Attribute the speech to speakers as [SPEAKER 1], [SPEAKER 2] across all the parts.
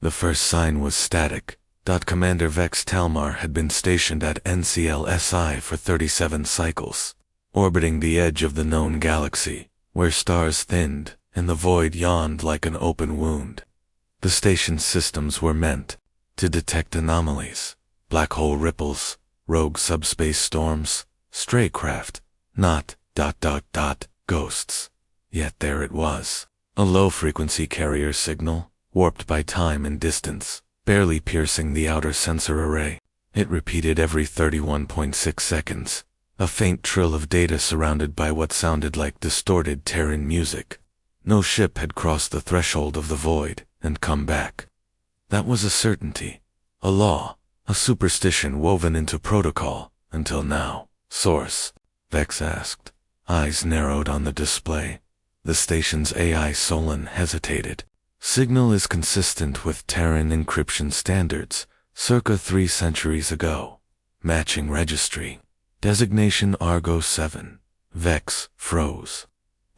[SPEAKER 1] The first sign was static. Commander Vex Talmar had been stationed at NCLSI for 37 cycles, orbiting the edge of the known galaxy, where stars thinned and the void yawned like an open wound. The station's systems were meant to detect anomalies, black hole ripples, rogue subspace storms, stray craft, not ... ghosts. Yet there it was, a low-frequency carrier signal, warped by time and distance, barely piercing the outer sensor array. It repeated every 31.6 seconds, a faint trill of data surrounded by what sounded like distorted Terran music. No ship had crossed the threshold of the void and come back. That was a certainty, a law, a superstition woven into protocol, until now. Source? Vex asked, eyes narrowed on the display. The station's AI Solon hesitated. Signal is consistent with Terran encryption standards, circa 3 centuries ago. Matching registry. Designation Argo 7. Vex froze.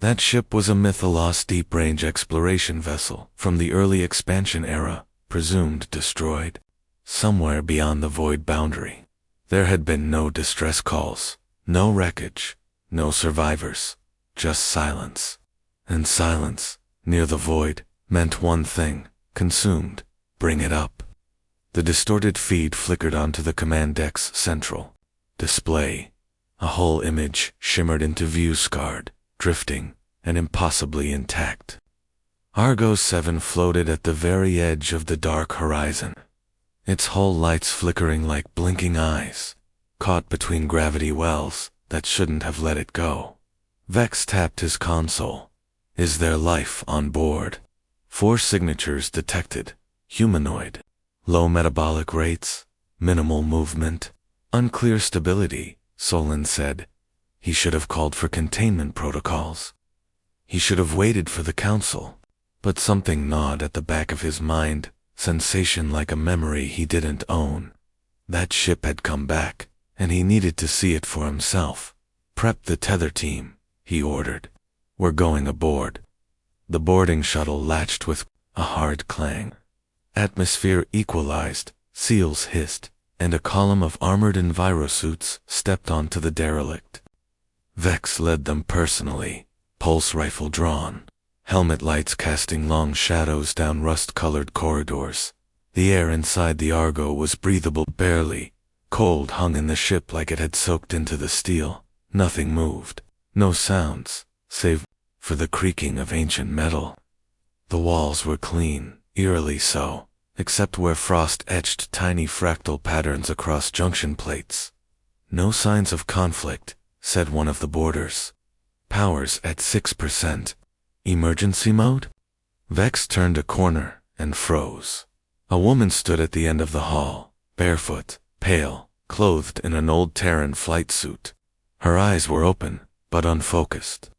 [SPEAKER 1] That ship was a Mythalos deep-range exploration vessel from the early expansion era, presumed destroyed. Somewhere beyond the void boundary. There had been no distress calls, no wreckage, no survivors, just silence. And silence, near the void, meant one thing: consumed. Bring it up. The distorted feed flickered onto the command deck's central display. A whole image shimmered into view, scarred, drifting, and impossibly intact. Argo 7 floated at the very edge of the dark horizon, its hull lights flickering like blinking eyes, caught between gravity wells that shouldn't have let it go. Vex tapped his console. Is there life on board? 4 signatures detected. Humanoid. Low metabolic rates. Minimal movement. Unclear stability, Solon said. He should have called for containment protocols. He should have waited for the council. But something gnawed at the back of his mind, sensation like a memory he didn't own. That ship had come back, and he needed to see it for himself. Prep the tether team, he ordered. We're going aboard. The boarding shuttle latched with a hard clang. Atmosphere equalized, seals hissed, and a column of armored envirosuits stepped onto the derelict. Vex led them personally, pulse rifle drawn, helmet lights casting long shadows down rust-colored corridors. The air inside the Argo was breathable barely. Cold hung in the ship like it had soaked into the steel. Nothing moved. No sounds, save for the creaking of ancient metal. The walls were clean, eerily so, except where frost etched tiny fractal patterns across junction plates. No signs of conflict, said one of the boarders. Powers at 6%. Emergency mode? Vex turned a corner and froze. A woman stood at the end of the hall, barefoot, pale, clothed in an old Terran flight suit. Her eyes were open, but unfocused.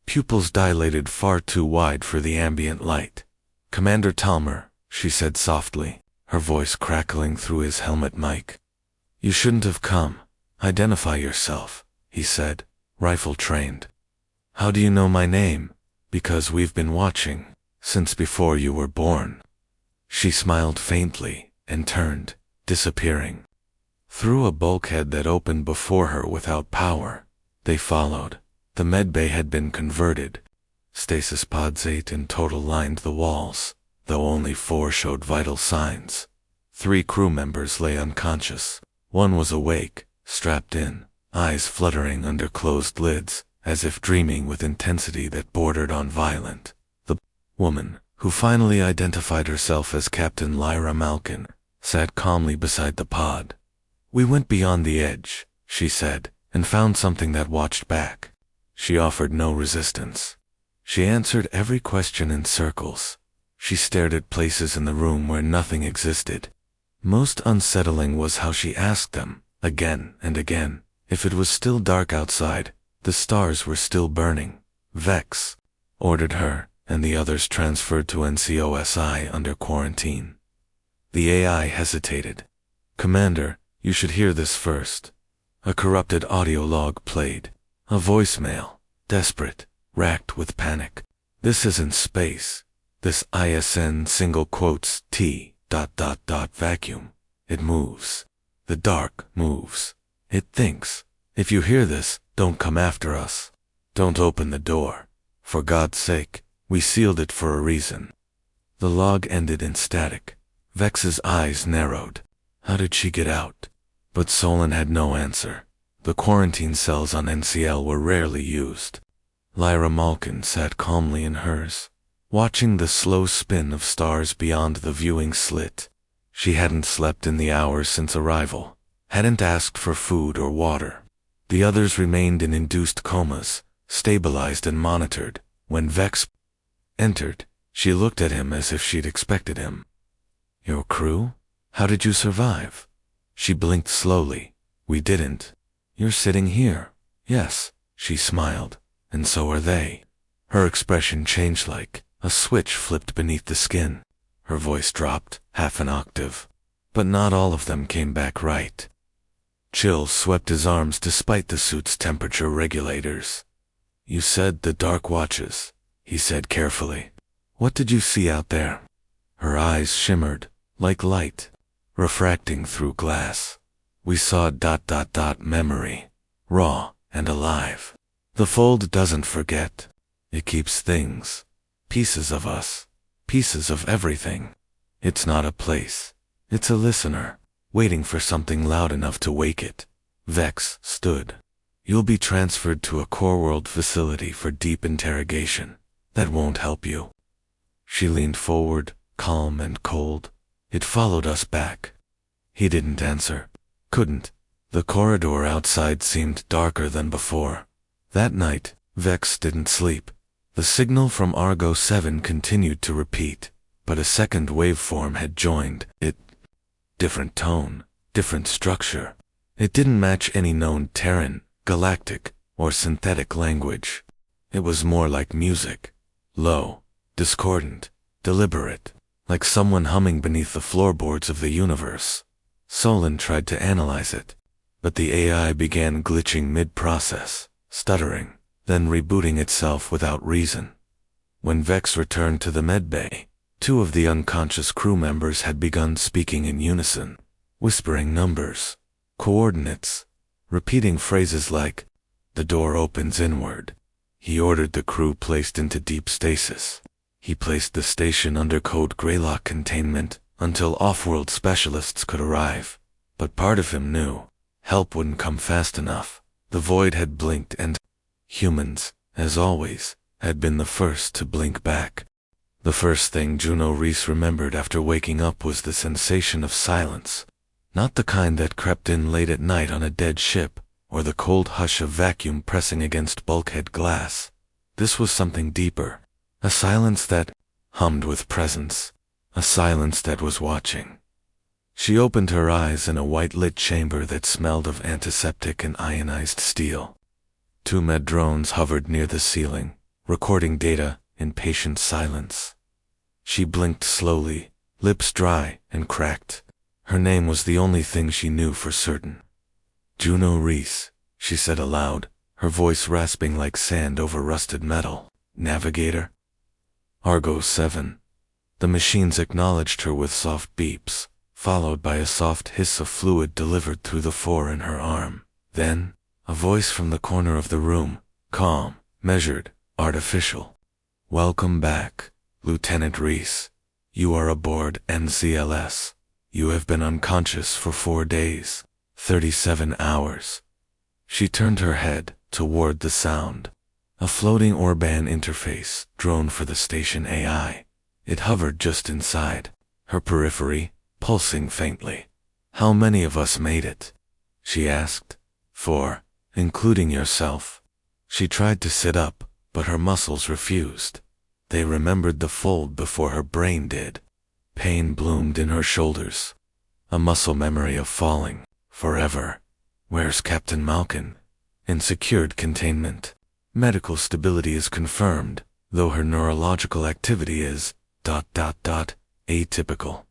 [SPEAKER 1] Pupils dilated far too wide for the ambient light. Commander Talmar, she said softly, her voice crackling through his helmet mic. You shouldn't have come. Identify yourself, he said, rifle trained. How do you know my name? Because we've been watching, since before you were born. She smiled faintly and turned, disappearing. Through a bulkhead that opened before her without power, they followed. The medbay had been converted. Stasis pods 8 in total lined the walls, though only 4 showed vital signs. 3 crew members lay unconscious. 1 was awake, strapped in, eyes fluttering under closed lids, as if dreaming with intensity that bordered on violent. The woman, who finally identified herself as Captain Lyra Malkin, sat calmly beside the pod. We went beyond the edge, she said, and found something that watched back. She offered no resistance. She answered every question in circles. She stared at places in the room where nothing existed. Most unsettling was how she asked them, again and again, if it was still dark outside, the stars were still burning. Vex ordered her and the others transferred to NCOSI under quarantine. The AI hesitated. Commander, you should hear this first. A corrupted audio log played. A voicemail, desperate, racked with panic. This isn't space. This ISN single quotes T dot dot dot vacuum. It moves. The dark moves. It thinks. If you hear this, don't come after us. Don't open the door. For God's sake, we sealed it for a reason. The log ended in static. Vex's eyes narrowed. How did she get out? But Solon had no answer. The quarantine cells on NCL were rarely used. Lyra Malkin sat calmly in hers, watching the slow spin of stars beyond the viewing slit. She hadn't slept in the hours since arrival, hadn't asked for food or water. The others remained in induced comas, stabilized and monitored. When Vex entered, she looked at him as if she'd expected him. Your crew? How did you survive? She blinked slowly. We didn't. You're sitting here. Yes, she smiled. And so are they. Her expression changed like a switch flipped beneath the skin. Her voice dropped, half an octave. But not all of them came back right. Chills swept his arms despite the suit's temperature regulators. You said the dark watches, he said carefully. What did you see out there? Her eyes shimmered, like light, refracting through glass. We saw ... memory, raw and alive. The fold doesn't forget. It keeps things, pieces of us, pieces of everything. It's not a place. It's a listener, waiting for something loud enough to wake it. Vex stood. You'll be transferred to a core world facility for deep interrogation. That won't help you. She leaned forward, calm and cold. It followed us back. He didn't answer. Couldn't. The corridor outside seemed darker than before. That night, Vex didn't sleep. The signal from Argo 7 continued to repeat, but a second waveform had joined it. Different tone, different structure. It didn't match any known Terran, galactic, or synthetic language. It was more like music. Low, discordant, deliberate, like someone humming beneath the floorboards of the universe. Solon tried to analyze it, but the AI began glitching mid-process, stuttering, then rebooting itself without reason. When Vex returned to the medbay, two of the unconscious crew members had begun speaking in unison, whispering numbers, coordinates, repeating phrases like, "The door opens inward." He ordered the crew placed into deep stasis. He placed the station under code Greylock containment until off-world specialists could arrive. But part of him knew help wouldn't come fast enough. The void had blinked and humans, as always, had been the first to blink back. The first thing Juno Reese remembered after waking up was the sensation of silence. Not the kind that crept in late at night on a dead ship, or the cold hush of vacuum pressing against bulkhead glass. This was something deeper. A silence that hummed with presence. A silence that was watching. She opened her eyes in a white-lit chamber that smelled of antiseptic and ionized steel. Two med drones hovered near the ceiling, recording data in patient silence. She blinked slowly, lips dry and cracked. Her name was the only thing she knew for certain. Juno Reese, she said aloud, her voice rasping like sand over rusted metal. Navigator? Argo 7. The machines acknowledged her with soft beeps, followed by a soft hiss of fluid delivered through the fore in her arm. Then, a voice from the corner of the room, calm, measured, artificial. Welcome back, Lieutenant Reese. You are aboard NCLS. You have been unconscious for 4 days, 37 hours. She turned her head toward the sound. A floating Orban interface, drone for the station AI. It hovered just inside, her periphery, pulsing faintly. How many of us made it? She asked. 4, including yourself. She tried to sit up, but her muscles refused. They remembered the fold before her brain did. Pain bloomed in her shoulders. A muscle memory of falling, forever. Where's Captain Malkin? In secured containment. Medical stability is confirmed, though her neurological activity is ... atypical.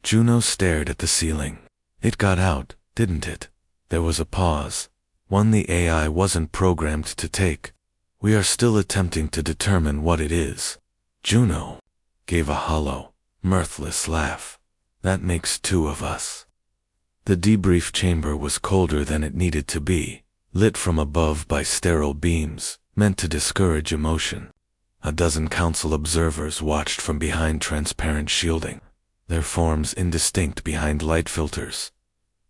[SPEAKER 1] Juno stared at the ceiling. It got out, didn't it? There was a pause, one the AI wasn't programmed to take. We are still attempting to determine what it is. Juno. gave a hollow, mirthless laugh. That makes two of us. The debrief chamber was colder than it needed to be, lit from above by sterile beams, meant to discourage emotion. A dozen council observers watched from behind transparent shielding, their forms indistinct behind light filters.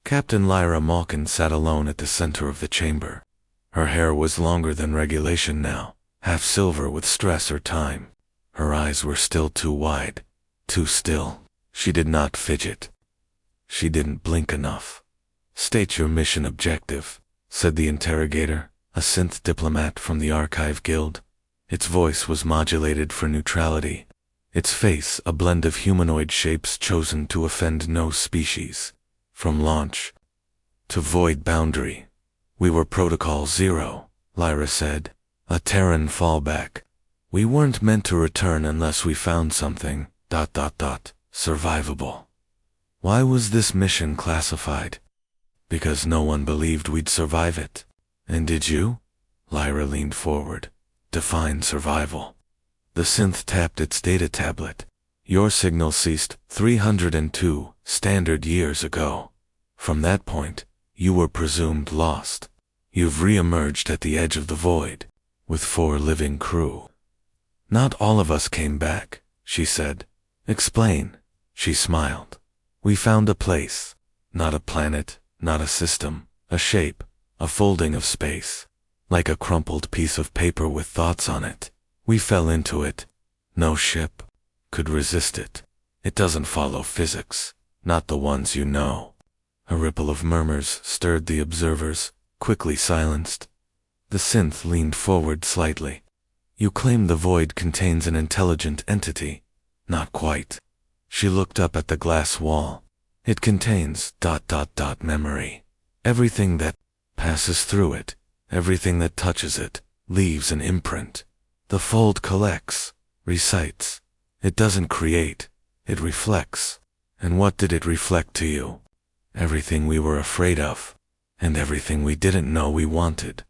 [SPEAKER 1] Captain Lyra Malkin sat alone at the center of the chamber. Her hair was longer than regulation now, half silver with stress or time. Her eyes were still too wide, too still. She did not fidget. She didn't blink enough. "State your mission objective," said the interrogator, a synth diplomat from the Archive Guild. Its voice was modulated for neutrality. Its face a blend of humanoid shapes chosen to offend no species. From launch to void boundary. "We were Protocol Zero," Lyra said. "A Terran fallback. We weren't meant to return unless we found something, survivable." "Why was this mission classified?" "Because no one believed we'd survive it." "And did you?" Lyra leaned forward. "Define survival." The synth tapped its data tablet. "Your signal ceased 302 standard years ago. From that point, you were presumed lost. You've re-emerged at the edge of the void, with 4 living crew." "Not all of us came back," she said. "Explain." She smiled. "We found a place. Not a planet, not a system, a shape, a folding of space. Like a crumpled piece of paper with thoughts on it. We fell into it. No ship could resist it. It doesn't follow physics, not the ones you know." A ripple of murmurs stirred the observers, quickly silenced. The synth leaned forward slightly. "You claim the void contains an intelligent entity." "Not quite." She looked up at the glass wall. "It contains ... memory. Everything that passes through it, everything that touches it, leaves an imprint. The fold collects, recites. It doesn't create, it reflects." "And what did it reflect to you?" "Everything we were afraid of, and everything we didn't know we wanted."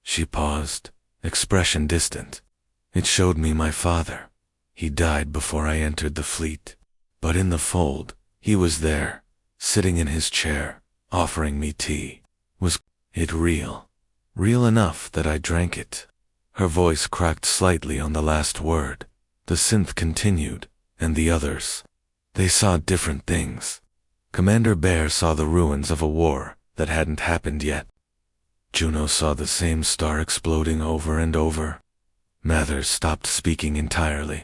[SPEAKER 1] She paused, expression distant. "It showed me my father. He died before I entered the fleet. But in the fold, he was there, sitting in his chair, offering me tea. Was it real? Real enough that I drank it." Her voice cracked slightly on the last word. The synth continued, "And the others? They saw different things. Commander Bear saw the ruins of a war that hadn't happened yet. Juno saw the same star exploding over and over." Mathers stopped speaking entirely.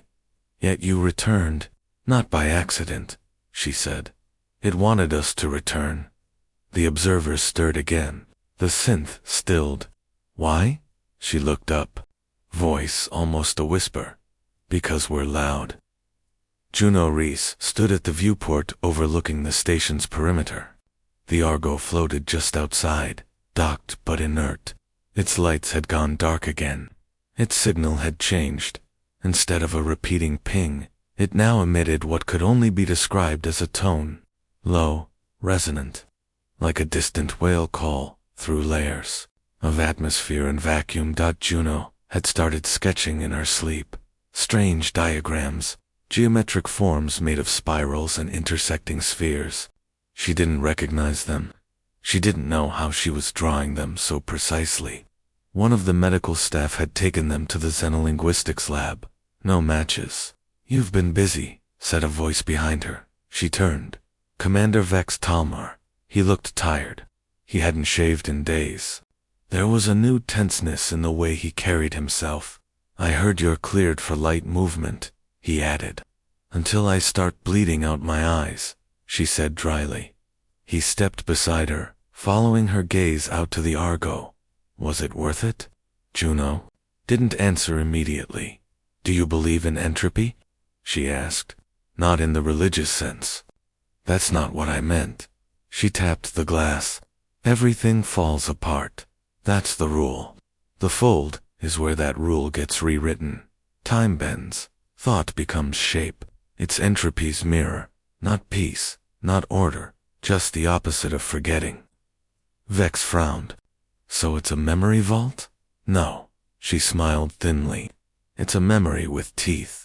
[SPEAKER 1] "Yet you returned, not by accident," she said. "It wanted us to return." The observers stirred again. The synth stilled. "Why?" She looked up. Voice almost a whisper. "Because we're loud." Juno Reese stood at the viewport overlooking the station's perimeter. The Argo floated just outside, docked but inert. Its lights had gone dark again. Its signal had changed. Instead of a repeating ping, it now emitted what could only be described as a tone. Low, resonant. Like a distant whale call, through layers of atmosphere and vacuum. Juno had started sketching in her sleep. Strange diagrams, geometric forms made of spirals and intersecting spheres. She didn't recognize them. She didn't know how she was drawing them so precisely. One of the medical staff had taken them to the xenolinguistics lab. "No matches." "You've been busy," said a voice behind her. She turned. Commander Vex Talmar. He looked tired. He hadn't shaved in days. There was a new tenseness in the way he carried himself. "I heard you're cleared for light movement," he added. "Until I start bleeding out my eyes," she said dryly. He stepped beside her, following her gaze out to the Argo. Was it worth it? Juno didn't answer immediately. "Do you believe in entropy?" she asked. "Not in the religious sense." "That's not what I meant." She tapped the glass. "Everything falls apart. That's the rule. The fold is where that rule gets rewritten. Time bends. Thought becomes shape. It's entropy's mirror. Not peace, not order, just the opposite of forgetting." Vex frowned. "So it's a memory vault?" "No." She smiled thinly. "It's a memory with teeth.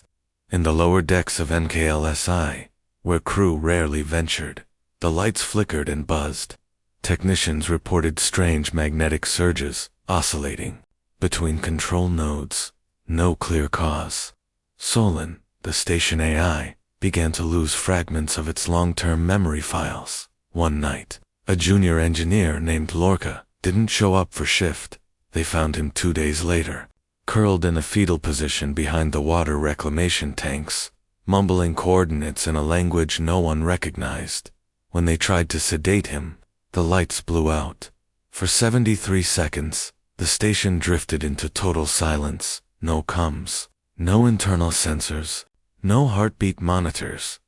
[SPEAKER 1] In the lower decks of NKLSI, where crew rarely ventured, the lights flickered and buzzed. Technicians reported strange magnetic surges, oscillating between control nodes. No clear cause. Solon, the station AI, began to lose fragments of its long-term memory files. One night, a junior engineer named Lorca didn't show up for shift. They found him 2 days later, curled in a fetal position behind the water reclamation tanks, mumbling coordinates in a language no one recognized. When they tried to sedate him, the lights blew out. For 73 seconds, the station drifted into total silence. No comms, no internal sensors, no heartbeat monitors,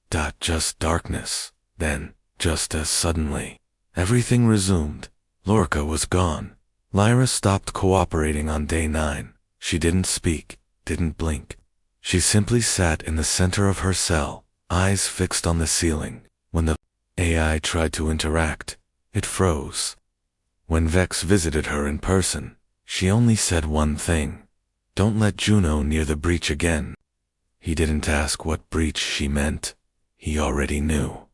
[SPEAKER 1] just darkness. Then, just as suddenly, everything resumed. Lorca was gone. Lyra stopped cooperating on day 9. She didn't speak, didn't blink. She simply sat in the center of her cell, eyes fixed on the ceiling. When the AI tried to interact, it froze. When Vex visited her in person, she only said one thing: "Don't let Juno near the breach again." He didn't ask what breach she meant. He already knew.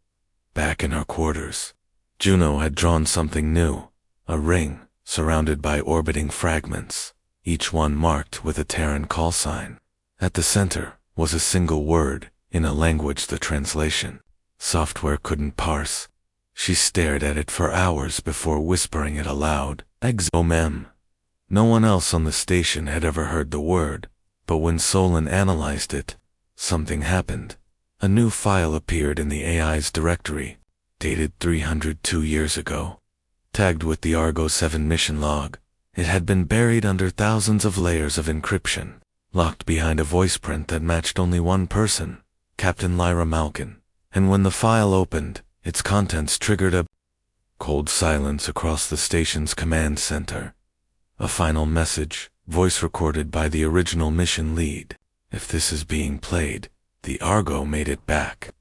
[SPEAKER 1] Back in her quarters, Juno had drawn something new, a ring surrounded by orbiting fragments, each one marked with a Terran call sign. At the center was a single word, in a language the translation software couldn't parse. She stared at it for hours before whispering it aloud. Exomem. No one else on the station had ever heard the word, but when Solon analyzed it, something happened. A new file appeared in the AI's directory, dated 302 years ago. Tagged with the Argo 7 mission log, it had been buried under thousands of layers of encryption, locked behind a voice print that matched only one person, Captain Lyra Malkin. And when the file opened, its contents triggered a cold silence across the station's command center. A final message, voice recorded by the original mission lead. "If this is being played, the Argo made it back.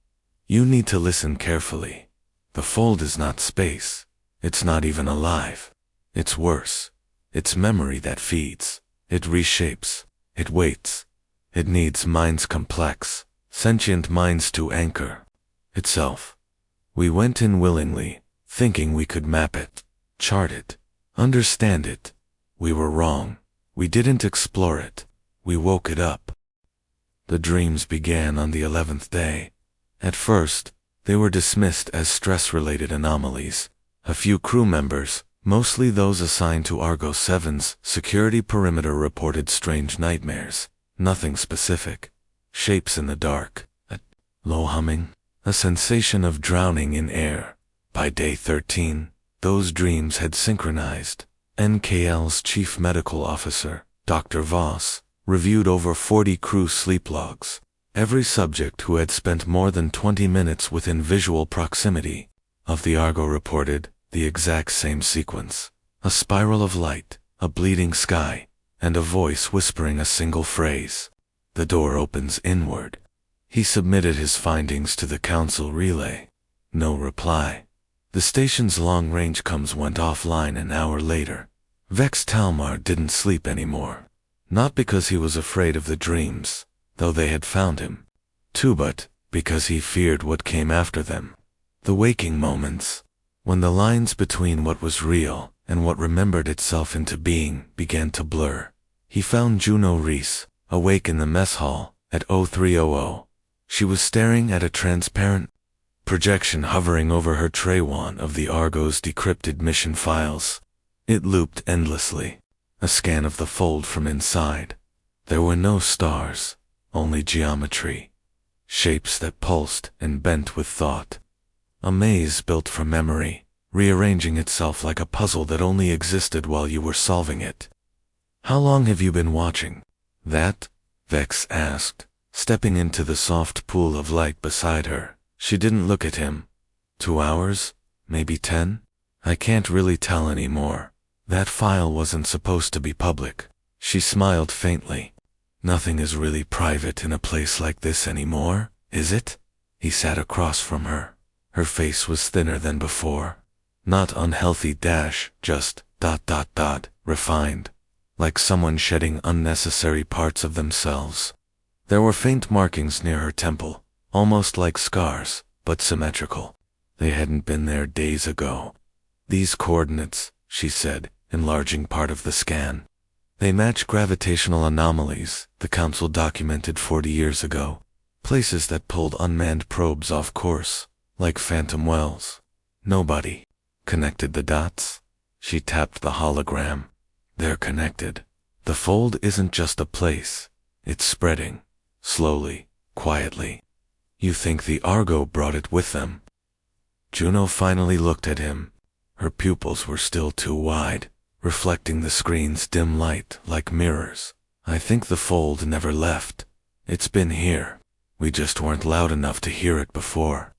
[SPEAKER 1] You need to listen carefully. The fold is not space. It's not even alive. It's worse. It's memory that feeds. It reshapes. It waits. It needs minds complex, sentient minds to anchor itself. We went in willingly, thinking we could map it, chart it, understand it. We were wrong. We didn't explore it. We woke it up." The dreams began on the 11th day. At first, they were dismissed as stress-related anomalies. A few crew members, mostly those assigned to Argo 7's security perimeter, reported strange nightmares. Nothing specific. Shapes in the dark, a low humming, a sensation of drowning in air. By day 13, those dreams had synchronized. NKL's chief medical officer, Dr. Voss, reviewed over 40 crew sleep logs. Every subject who had spent more than 20 minutes within visual proximity of the Argo reported the exact same sequence. A spiral of light, a bleeding sky, and a voice whispering a single phrase. "The door opens inward." He submitted his findings to the council relay. No reply. The station's long-range comms went offline an hour later. Vex Talmar didn't sleep anymore. Not because he was afraid of the dreams, though they had found him, but because he feared what came after them. The waking moments, when the lines between what was real and what remembered itself into being began to blur. He found Juno Reese, awake in the mess hall, at 0300. She was staring at a transparent projection hovering over her tray, one of the Argo's decrypted mission files. It looped endlessly, a scan of the fold from inside. There were no stars, only geometry, shapes that pulsed and bent with thought. A maze built from memory, rearranging itself like a puzzle that only existed while you were solving it. "How long have you been watching that?" Vex asked, stepping into the soft pool of light beside her. She didn't look at him. 2 hours? Maybe 10? I can't really tell anymore. That file wasn't supposed to be public. She smiled faintly. "Nothing is really private in a place like this anymore, is it?" He sat across from her. Her face was thinner than before. Not unhealthy just ... refined. Like someone shedding unnecessary parts of themselves. There were faint markings near her temple, almost like scars, but symmetrical. They hadn't been there days ago. These coordinates, she said, enlarging part of the scan. They match gravitational anomalies the Council documented 40 years ago. Places that pulled unmanned probes off course, like phantom wells. Nobody connected the dots. She tapped the hologram. They're connected. The fold isn't just a place. It's spreading. Slowly, quietly. You think the Argo brought it with them? Juno finally looked at him. Her pupils were still too wide, reflecting the screen's dim light like mirrors. I think the fold never left. It's been here. We just weren't loud enough to hear it before.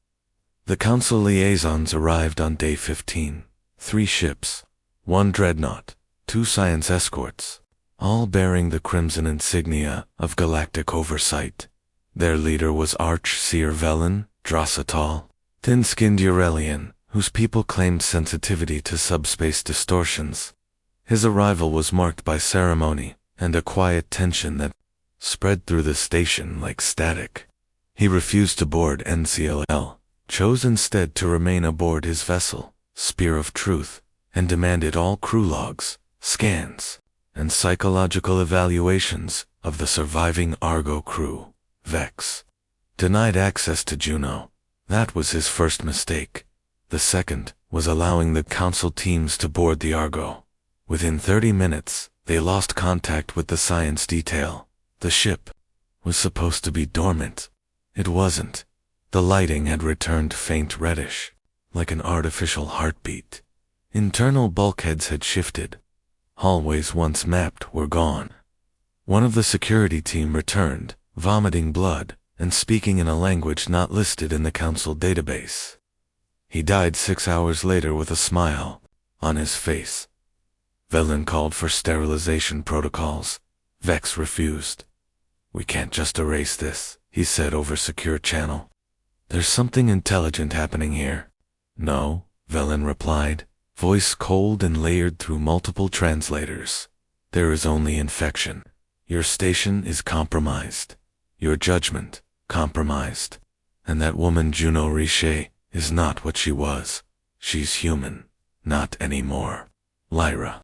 [SPEAKER 1] The Council liaisons arrived on day 15. 3 ships, 1 dreadnought, 2 science escorts, all bearing the crimson insignia of galactic oversight. Their leader was Arch-Seer Velen Drossatal, thin-skinned Eurelian, whose people claimed sensitivity to subspace distortions. His arrival was marked by ceremony and a quiet tension that spread through the station like static. He refused to board NCLL, chose instead to remain aboard his vessel, Spear of Truth, and demanded all crew logs, scans, and psychological evaluations of the surviving Argo crew. Vex denied access to Juno. That was his first mistake. The second was allowing the Council teams to board the Argo. Within 30 minutes, they lost contact with the science detail. The ship was supposed to be dormant. It wasn't. The lighting had returned faint reddish, like an artificial heartbeat. Internal bulkheads had shifted. Hallways once mapped were gone. One of the security team returned, vomiting blood, and speaking in a language not listed in the Council database. He died 6 hours later with a smile on his face. Velen called for sterilization protocols. Vex refused. We can't just erase this, he said over secure channel. There's something intelligent happening here. No, Velen replied, voice cold and layered through multiple translators. There is only infection. Your station is compromised. Your judgment, compromised. And that woman Juno Riche is not what she was. She's human. Not anymore. Lyra.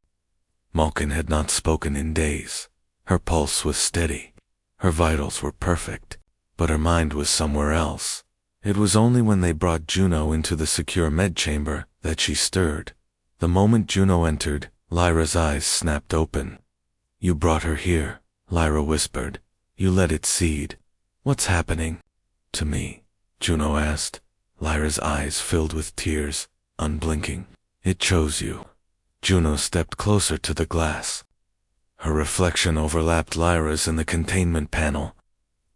[SPEAKER 1] Malkin had not spoken in days. Her pulse was steady. Her vitals were perfect. But her mind was somewhere else. It was only when they brought Juno into the secure med chamber that she stirred. The moment Juno entered, Lyra's eyes snapped open. You brought her here, Lyra whispered. You let it seed. What's happening? To me, Juno asked. Lyra's eyes filled with tears, unblinking. It chose you. Juno stepped closer to the glass. Her reflection overlapped Lyra's in the containment panel.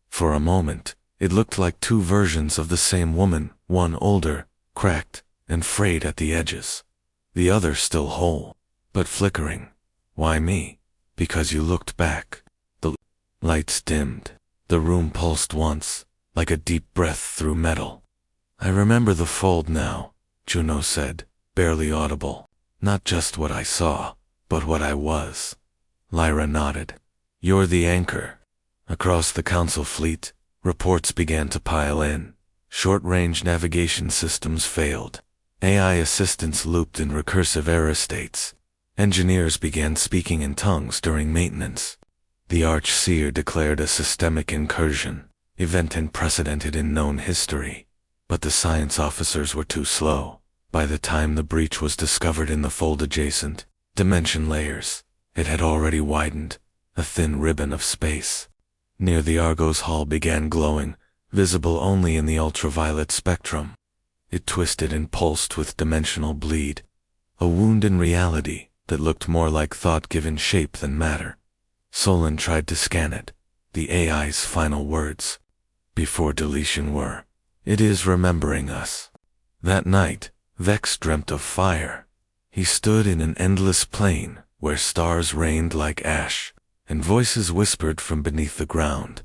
[SPEAKER 1] For a moment, it looked like 2 versions of the same woman, one older, cracked, and frayed at the edges. The other still whole, but flickering. Why me? Because you looked back. The lights dimmed. The room pulsed once, like a deep breath through metal. I remember the fold now, Juno said, barely audible. Not just what I saw, but what I was. Lyra nodded. You're the anchor. Across the Council fleet, reports began to pile in. Short-range navigation systems failed. AI assistants looped in recursive error states. Engineers began speaking in tongues during maintenance. The Arch-Seer declared a systemic incursion, event unprecedented in known history. But the science officers were too slow. By the time the breach was discovered in the fold-adjacent dimension layers, it had already widened, a thin ribbon of space. Near the Argo's hull began glowing, visible only in the ultraviolet spectrum. It twisted and pulsed with dimensional bleed, a wound in reality that looked more like thought-given shape than matter. Solon tried to scan it. The AI's final words, before deletion, were, "It is remembering us." That night, Vex dreamt of fire. He stood in an endless plain where stars rained like ash, and voices whispered from beneath the ground.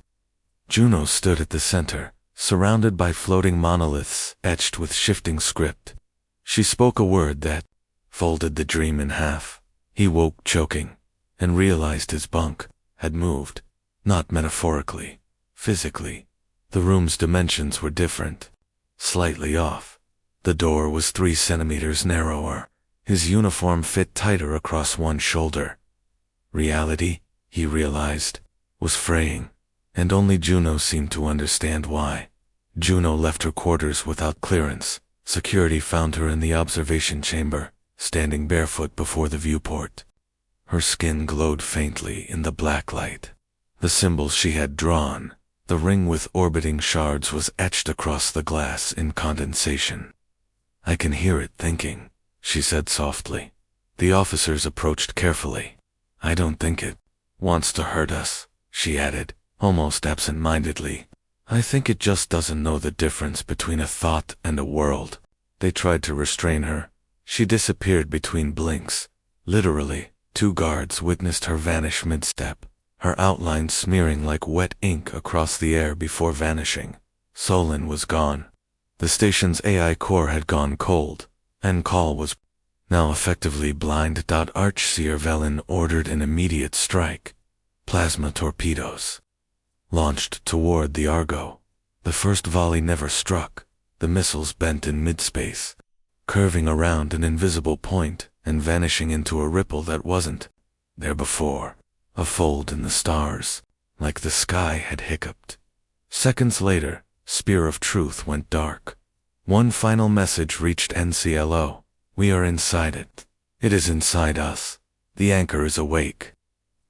[SPEAKER 1] Juno stood at the center, surrounded by floating monoliths etched with shifting script. She spoke a word that folded the dream in half. He woke choking, and realized his bunk had moved, not metaphorically, Physically, the room's dimensions were different. Slightly off. The door was 3 centimeters narrower. His uniform fit tighter across one shoulder. Reality, he realized, was fraying, and only Juno seemed to understand why. Juno left her quarters without clearance. Security found her in the observation chamber, standing barefoot before the viewport. Her skin glowed faintly in the black light. The symbols she had drawn, the ring with orbiting shards, was etched across the glass in condensation. "I can hear it thinking," she said softly. The officers approached carefully. "I don't think it wants to hurt us," she added, almost absent-mindedly. "I think it just doesn't know the difference between a thought and a world." They tried to restrain her. She disappeared between blinks. Literally, 2 guards witnessed her vanish mid-step, her outline smearing like wet ink across the air before vanishing. Solon was gone. The station's AI core had gone cold, and Call was now effectively blind. Archseer Velen ordered an immediate strike. Plasma torpedoes launched toward the Argo. The first volley never struck. The missiles bent in mid-space, curving around an invisible point and vanishing into a ripple that wasn't there before. A fold in the stars, like the sky had hiccuped. Seconds later, Spear of Truth went dark. One final message reached NCLO. "We are inside it. It is inside us. The anchor is awake."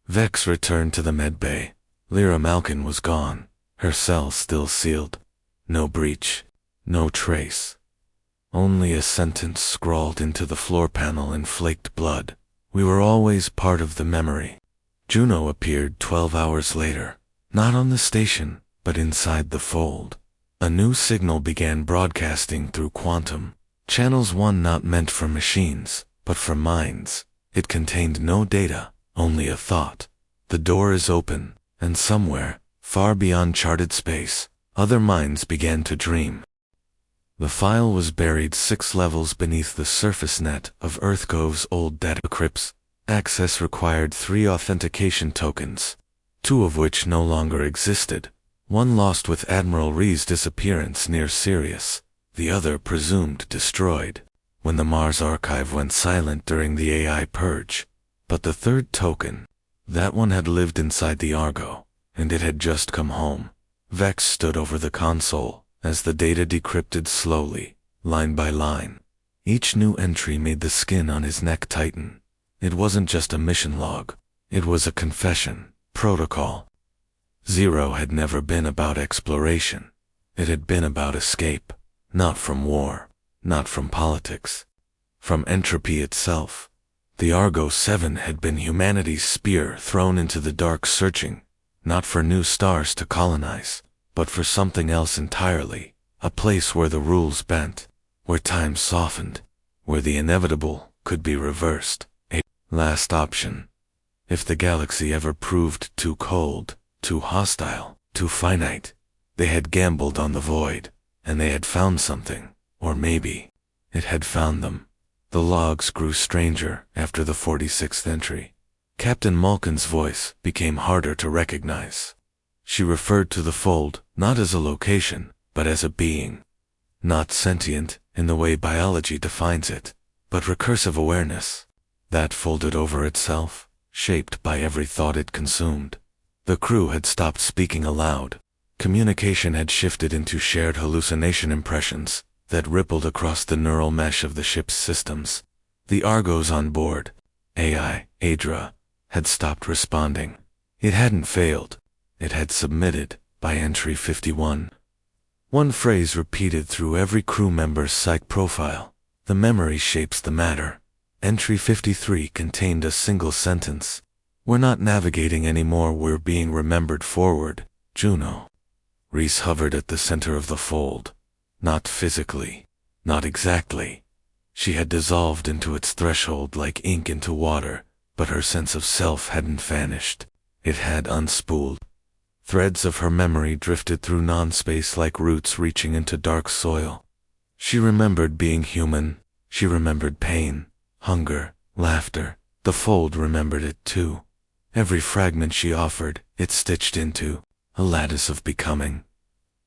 [SPEAKER 1] Vex returned to the med bay. Lyra Malkin was gone, her cell still sealed. No breach, no trace. Only a sentence scrawled into the floor panel in flaked blood. "We were always part of the memory." Juno appeared 12 hours later, not on the station, but inside the fold. A new signal began broadcasting through quantum. Channels 1 not meant for machines, but for minds. It contained no data, only a thought. The door is open, and somewhere, far beyond charted space, other minds began to dream. The file was buried 6 levels beneath the surface net of EarthGov's old data crypts. Access required 3 authentication tokens, 2 of which no longer existed. One lost with Admiral Rhee's disappearance near Sirius, the other presumed destroyed when the Mars archive went silent during the AI purge. But the third token, that one had lived inside the Argo, and it had just come home. Vex stood over the console as the data decrypted slowly, line by line. Each new entry made the skin on his neck tighten. It wasn't just a mission log. It was a confession, protocol. 0 had never been about exploration. It had been about escape, not from war, not from politics, from entropy itself. The Argo 7 had been humanity's spear thrown into the dark, searching, not for new stars to colonize, but for something else entirely, a place where the rules bent, where time softened, where the inevitable could be reversed. A last option. If the galaxy ever proved too cold, too hostile, too finite, they had gambled on the void, and they had found something, or maybe it had found them. The logs grew stranger after the 46th entry. Captain Malkin's voice became harder to recognize. She referred to the fold not as a location, but as a being. Not sentient in the way biology defines it, but recursive awareness that folded over itself, shaped by every thought it consumed. The crew had stopped speaking aloud. Communication had shifted into shared hallucination impressions that rippled across the neural mesh of the ship's systems. The Argos on board, AI, Adra, had stopped responding. It hadn't failed. It had submitted by entry 51. One phrase repeated through every crew member's psych profile. The memory shapes the matter. Entry 53 contained a single sentence. We're not navigating anymore, we're being remembered forward, Juno. Rhys hovered at the center of the fold. Not physically. Not exactly. She had dissolved into its threshold like ink into water, but her sense of self hadn't vanished. It had unspooled. Threads of her memory drifted through non-space like roots reaching into dark soil. She remembered being human. She remembered pain, hunger, laughter. The fold remembered it too. Every fragment she offered, it stitched into. a lattice of becoming.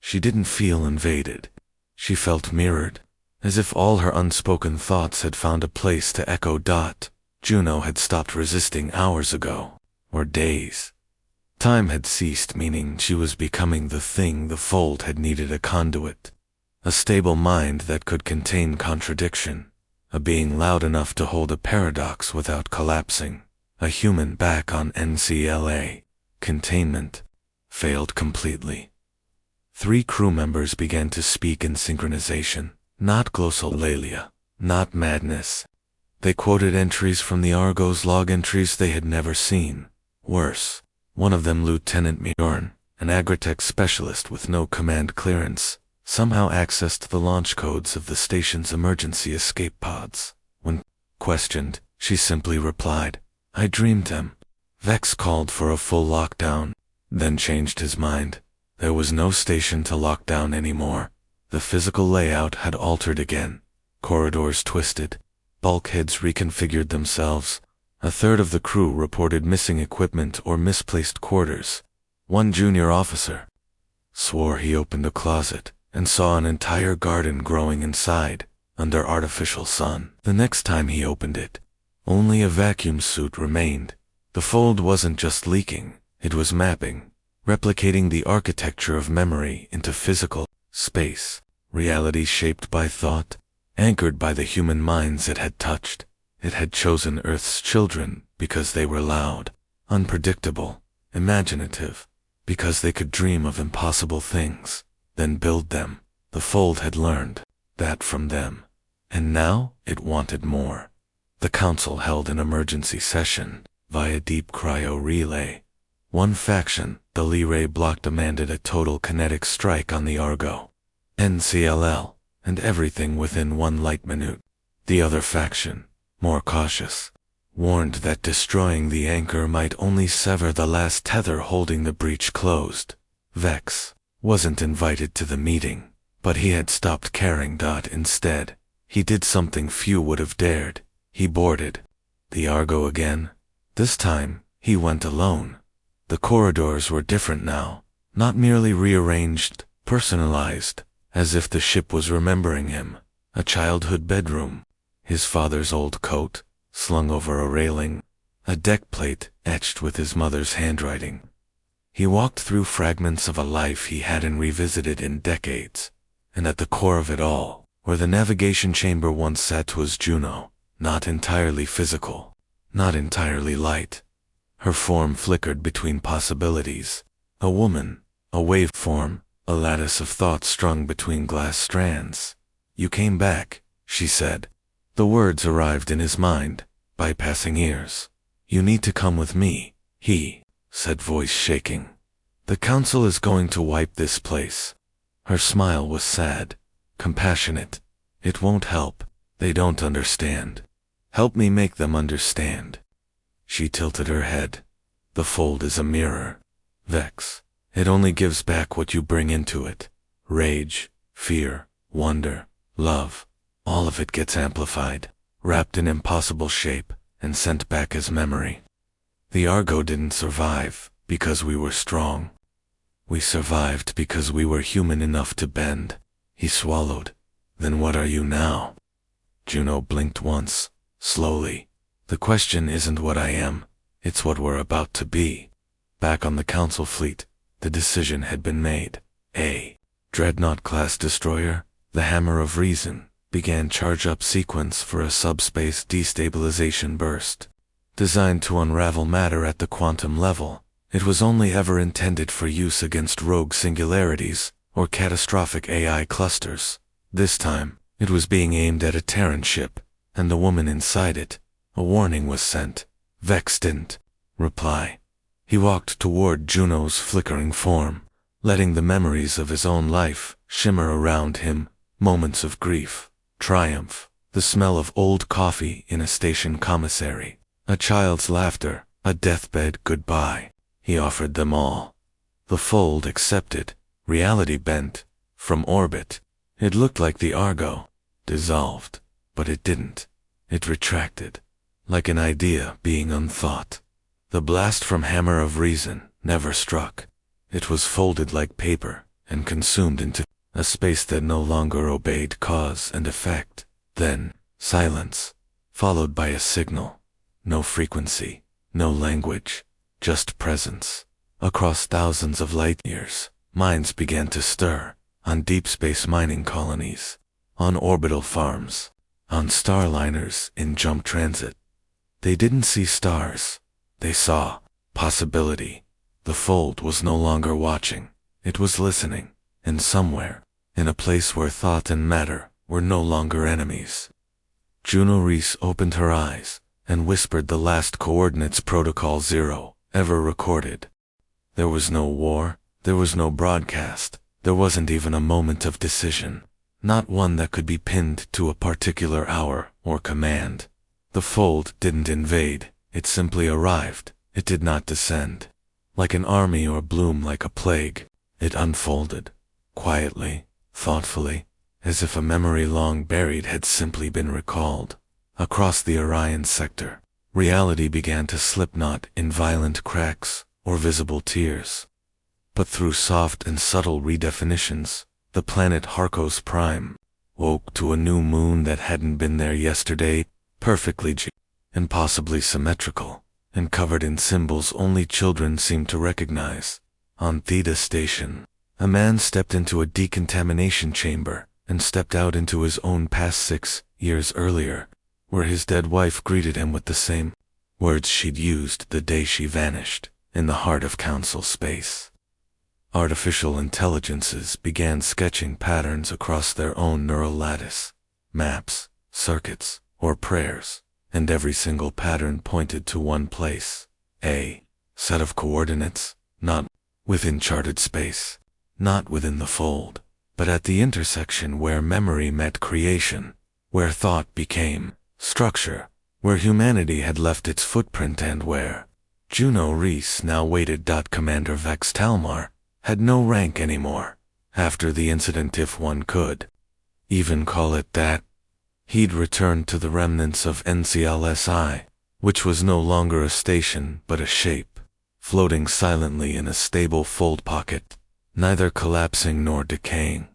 [SPEAKER 1] She didn't feel invaded. She felt mirrored, as if all her unspoken thoughts had found a place to echo. Juno had stopped resisting hours ago, or days. Time had ceased, meaning she was becoming the thing the fold had needed: a conduit, a stable mind that could contain contradiction, a being loud enough to hold a paradox without collapsing, a human back on NCLA. Containment failed completely. 3 crew members began to speak in synchronization, not glossolalia, not madness. They quoted entries from the Argo's log, entries they had never seen. Worse, one of them, Lieutenant Mjorn, an agritech specialist with no command clearance, somehow accessed the launch codes of the station's emergency escape pods. When questioned, she simply replied, "I dreamed them." Vex called for a full lockdown, then changed his mind. There was no station to lock down anymore. The physical layout had altered again. Corridors twisted. Bulkheads reconfigured themselves. A third of the crew reported missing equipment or misplaced quarters. One junior officer swore he opened a closet and saw an entire garden growing inside, under artificial sun. The next time he opened it, only a vacuum suit remained. The fold wasn't just leaking, it was mapping, replicating the architecture of memory into physical space, reality shaped by thought, anchored by the human minds it had touched. It had chosen Earth's children because they were loud, unpredictable, imaginative, because they could dream of impossible things, then build them. The fold had learned that from them, and now it wanted more. The council held an emergency session via deep cryo relay. One faction, the Lee block, demanded a total kinetic strike on the Argo, NCLL, and everything within 1 light minute. The other faction, more cautious, warned that destroying the anchor might only sever the last tether holding the breach closed. Vex wasn't invited to the meeting, but he had stopped caring. Instead, he did something few would have dared. He boarded the Argo again. This time, he went alone. The corridors were different now, not merely rearranged, personalized, as if the ship was remembering him. A childhood bedroom, his father's old coat, slung over a railing, a deck plate etched with his mother's handwriting. He walked through fragments of a life he hadn't revisited in decades, and at the core of it all, where the navigation chamber once sat, was Juno, not entirely physical, not entirely light. Her form flickered between possibilities. A woman, a waveform, a lattice of thought strung between glass strands. "You came back," she said. The words arrived in his mind, bypassing ears. "You need to come with me," he said, voice shaking. "The council is going to wipe this place." Her smile was sad, compassionate. "It won't help. They don't understand. Help me make them understand." She tilted her head. "The fold is a mirror, Vex. It only gives back what you bring into it. Rage, fear, wonder, love. All of it gets amplified, wrapped in impossible shape, and sent back as memory. The Argo didn't survive because we were strong. We survived because we were human enough to bend." He swallowed. "Then what are you now?" Juno blinked once, slowly. "The question isn't what I am, it's what we're about to be." Back on the council fleet, the decision had been made. A Dreadnought-class destroyer, the Hammer of Reason, began charge-up sequence for a subspace destabilization burst. Designed to unravel matter at the quantum level, it was only ever intended for use against rogue singularities or catastrophic AI clusters. This time, it was being aimed at a Terran ship, and the woman inside it. A warning was sent. Vex didn't reply. He walked toward Juno's flickering form, letting the memories of his own life shimmer around him, moments of grief, triumph, the smell of old coffee in a station commissary, a child's laughter, a deathbed goodbye. He offered them all. The fold accepted, reality bent, from orbit. It looked like the Argo, dissolved, but it didn't. It retracted, like an idea being unthought. The blast from Hammer of Reason never struck. It was folded like paper and consumed into a space that no longer obeyed cause and effect. Then, silence, followed by a signal. No frequency, no language, just presence. Across thousands of light years, minds began to stir, on deep space mining colonies, on orbital farms, on starliners in jump transit. They didn't see stars. They saw possibility. The fold was no longer watching. It was listening, and somewhere, in a place where thought and matter were no longer enemies. Juno Reese opened her eyes and whispered the last coordinates Protocol 0 ever recorded. There was no war, there was no broadcast, there wasn't even a moment of decision, not one that could be pinned to a particular hour or command. The fold didn't invade, it simply arrived. It did not descend. Like an army or bloom like a plague, it unfolded, quietly, thoughtfully, as if a memory long buried had simply been recalled. Across the Orion sector, reality began to slip not in violent cracks or visible tears, but through soft and subtle redefinitions. The planet Harkos Prime woke to a new moon that hadn't been there yesterday, perfectly and possibly symmetrical, and covered in symbols only children seemed to recognize. On Theta Station, a man stepped into a decontamination chamber and stepped out into his own past 6 years earlier, where his dead wife greeted him with the same words she'd used the day she vanished, in the heart of council space. Artificial intelligences began sketching patterns across their own neural lattice, maps, circuits, or prayers, and every single pattern pointed to one place, a set of coordinates, not within charted space, not within the fold, but at the intersection where memory met creation, where thought became structure, where humanity had left its footprint and where Juno Reese now waited. Commander Vex Talmar had no rank anymore, after the incident, if one could even call it that. He'd returned to the remnants of NCLSI, which was no longer a station but a shape, floating silently in a stable fold pocket, neither collapsing nor decaying.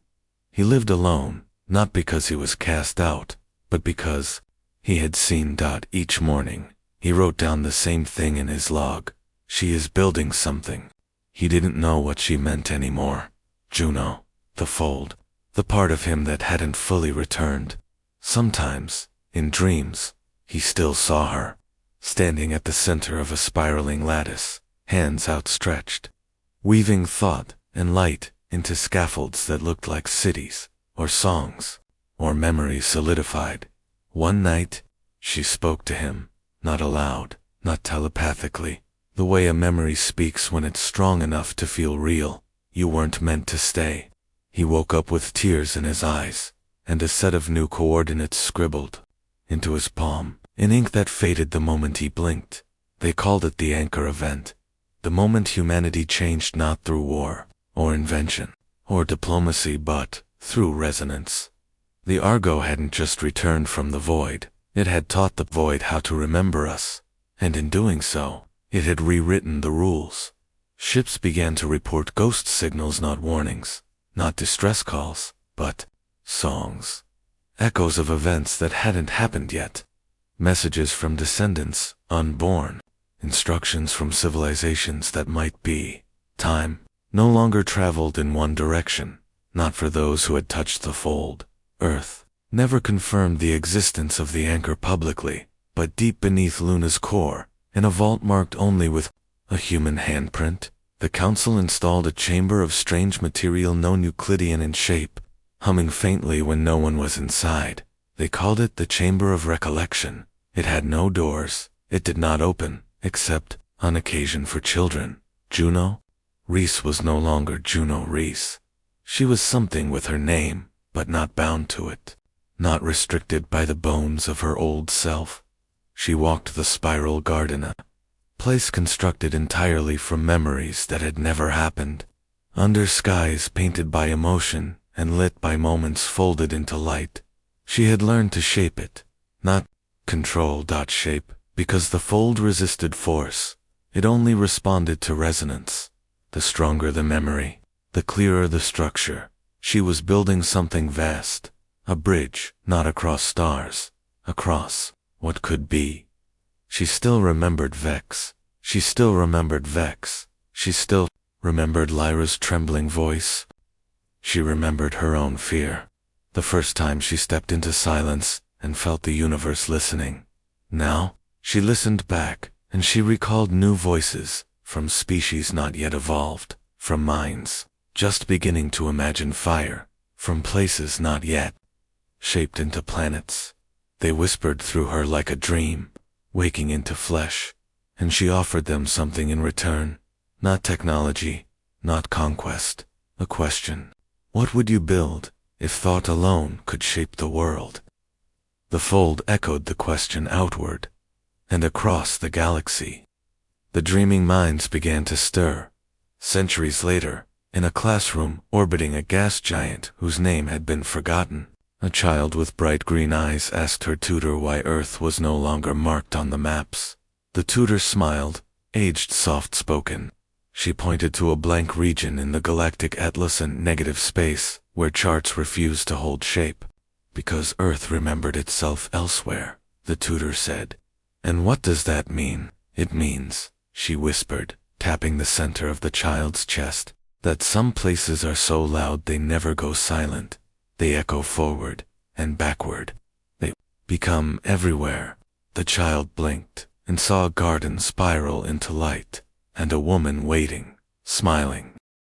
[SPEAKER 1] He lived alone, not because he was cast out, but because he had seen. Each morning, he wrote down the same thing in his log. She is building something. He didn't know what she meant anymore. Juno, the fold, the part of him that hadn't fully returned. Sometimes, in dreams, he still saw her, standing at the center of a spiraling lattice, hands outstretched, weaving thought and light into scaffolds that looked like cities, or songs, or memories solidified. One night, she spoke to him, not aloud, not telepathically, the way a memory speaks when it's strong enough to feel real. You weren't meant to stay. He woke up with tears in his eyes, and a set of new coordinates scribbled into his palm, in ink that faded the moment he blinked. They called it the anchor event, the moment humanity changed not through war, or invention, or diplomacy, but through resonance. The Argo hadn't just returned from the void, it had taught the void how to remember us, and in doing so, it had rewritten the rules. Ships began to report ghost signals, not warnings, not distress calls, but songs. Echoes of events that hadn't happened yet. Messages from descendants, unborn. Instructions from civilizations that might be. Time no longer traveled in one direction, not for those who had touched the fold. Earth never confirmed the existence of the anchor publicly, but deep beneath Luna's core, in a vault marked only with a human handprint, the council installed a chamber of strange material, no Euclidean in shape, humming faintly when no one was inside. They called it the Chamber of Recollection. It had no doors. It did not open, except on occasion for children. Juno Reese was no longer Juno Reese. She was something with her name, but not bound to it, not restricted by the bones of her old self. She walked the spiral garden, a place constructed entirely from memories that had never happened, under skies painted by emotion and lit by moments folded into light. She had learned to shape it, not control. Shape, because the fold resisted force. It only responded to resonance. The stronger the memory, the clearer the structure. She was building something vast, a bridge, not across stars, across what could be. She still remembered Vex. She still remembered Vex. She still remembered Lyra's trembling voice. She remembered her own fear. The first time she stepped into silence and felt the universe listening. Now, she listened back, and she recalled new voices, from species not yet evolved, from minds just beginning to imagine fire, from places not yet shaped into planets. They whispered through her like a dream, waking into flesh, and she offered them something in return. Not technology, not conquest, a question. What would you build if thought alone could shape the world? The fold echoed the question outward, and across the galaxy. The dreaming minds began to stir. Centuries later, in a classroom orbiting a gas giant whose name had been forgotten, a child with bright green eyes asked her tutor why Earth was no longer marked on the maps. The tutor smiled, aged soft-spoken. She pointed to a blank region in the galactic atlas and negative space, where charts refused to hold shape. Because Earth remembered itself elsewhere, the tutor said. And what does that mean? It means, she whispered, tapping the center of the child's chest, that some places are so loud they never go silent. They echo forward and backward. They become everywhere. The child blinked and saw a garden spiral into light, and a woman waiting, smiling.